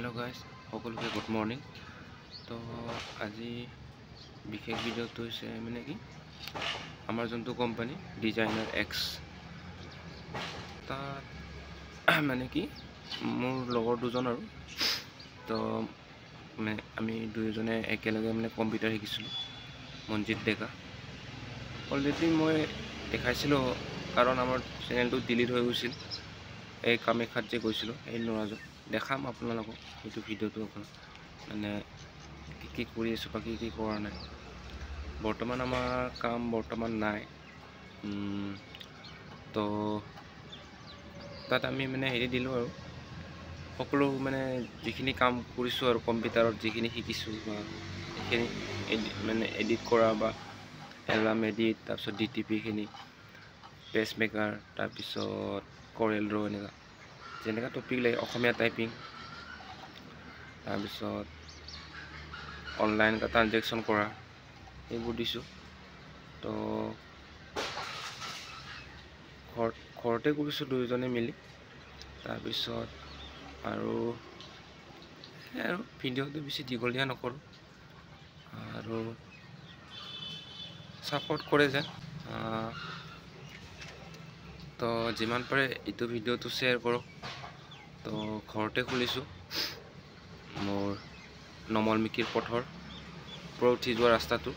Hello guys সকলকে good morning. তো আজি বিশেষ ভিডিওটো হৈছে মানে কি আমাৰ যোনটো কোম্পানী ডিজাইনাৰ এক্স তাত মানে কি মোৰ লগৰ দুজন আৰু তো মানে আমি দুইজনে একেলগে মানে কম্পিউটাৰ শিকিছিলোঁ মনজিত ডেকা। অলৰেডি মই দেখাইছিলোঁ কাৰণ আমাৰ চেনেলটো ডিলিট হৈ গৈছিল এই কামাখ্যাত যে গৈছিলোঁ এই নৰাজত দেখাম আপোনালোকক এইটো ভিডিঅ'টো আপোনাৰ মানে কি কৰি আছোঁ বা কি কৰা নাই। বৰ্তমান আমাৰ কাম বৰ্তমান নাই তো তাত আমি মানে হেৰি দিলোঁ আৰু সকলো মানে যিখিনি কাম কৰিছোঁ আৰু কম্পিউটাৰত যিখিনি শিকিছোঁ বা সেইখিনি মানে এডিট কৰা বা এলবাম এডিট তাৰপিছত DTPখিনি পেজ মেকাৰ তাৰপিছত কৰেল ড্ৰ এনেকুৱা যেনেকুৱা টপিক লাগে অসমীয়া টাইপিং তাৰপিছত অনলাইন ট্ৰানজেকশ্যন কৰা এইবোৰ দিছোঁ। তো ঘৰতে কৰিছোঁ দুয়োজনে মিলি। তাৰপিছত আৰু ভিডিঅ'টো বেছি দীঘলীয়া নকৰোঁ আৰু ছাপোৰ্ট কৰে যে তো যিমান পাৰে এইটো ভিডিঅ'টো শ্বেয়াৰ কৰক। তো ঘৰতে খুলিছোঁ মোৰ নমলমিকিৰ পথৰ পৰা উঠি যোৱা ৰাস্তাটো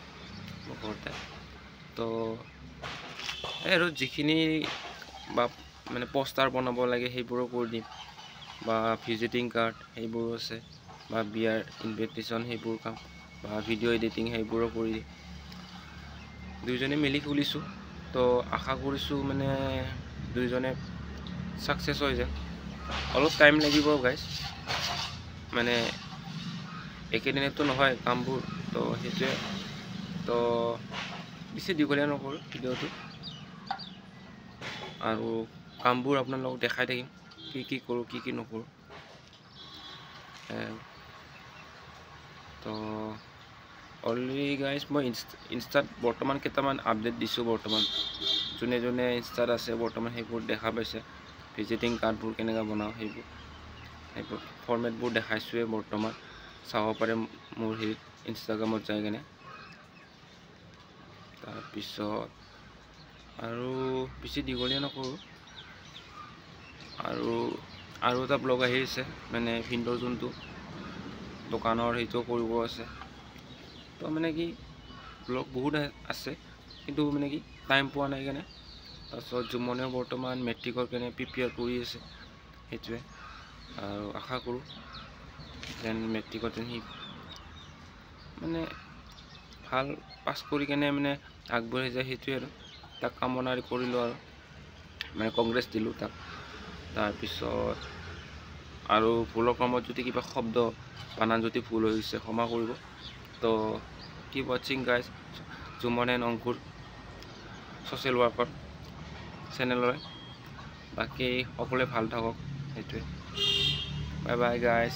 মোৰ ঘৰতে। তো আৰু যিখিনি বা মানে পোষ্টাৰ বনাব লাগে সেইবোৰো কৰি দিম বা ভিজিটিং কাৰ্ড সেইবোৰো আছে বা বিয়াৰ ইনভিটেশ্যন সেইবোৰ কাম বা ভিডিঅ' এডিটিং সেইবোৰো কৰি দিম। দুইজনে মিলি খুলিছোঁ তো আশা কৰিছোঁ মানে দুইজনে ছাকচেছ হৈ যায়। অলপ টাইম লাগিব গাইজ মানে একেদিনতো নহয় কামবোৰ। তো সেইটোৱে তো বেছি দীঘলীয়া নকৰোঁ ভিডিঅ'টো আৰু কামবোৰ আপোনালোকক দেখাই থাকিম কি কৰোঁ কি নকৰোঁ। তো অলৰেডি গাইজ মই ইনষ্টাত বৰ্তমান কেইটামান আপডেট দিছোঁ। বৰ্তমান যোনে যোনে ইনষ্টাত আছে বৰ্তমান সেইবোৰ দেখা পাইছে। ভিজিটিং কাৰ্ডবোৰ কেনেকৈ বনাওঁ সেইবোৰ ফৰ্মেটবোৰ দেখাইছোঁৱে বৰ্তমান চাব পাৰে মোৰ হেৰিত ইনষ্টাগ্ৰামত যাই কেনে। তাৰপিছত আৰু বেছি দীঘলীয়া নকৰোঁ আৰু এটা ব্লগ আহি আছে মানে ভিন্দৰ যোনটো দোকানৰ সেইটো কৰিব আছে। তো মানে কি ব্লগ বহুত আছে কিন্তু মানে কি টাইম পোৱা নাই কেনে। তাৰপিছত জুমনেও বৰ্তমান মেট্ৰিকৰ কেনে প্ৰিপেয়াৰ কৰি আছে সেইটোৱে আৰু আশা কৰোঁ যেন মেট্ৰিকত যেন সি মানে ভাল পাছ কৰি কেনে মানে আগবাঢ়ি যায় সেইটোৱে আৰু তাক কামনা কৰিলোঁ আৰু মানে কংগ্ৰেছ দিলোঁ তাক। তাৰপিছত আৰু ভুলৰ ক্ৰমত যদি কিবা শব্দ বানান যদি ভুল হৈ গৈছে ক্ষমা কৰিব। তো কিপ ৱাচিং guys Juman and Ankur social worker চেনেললৈ। বাকী সকলোৱে ভাল থাকক সেইটোৱে। Bye bye guys.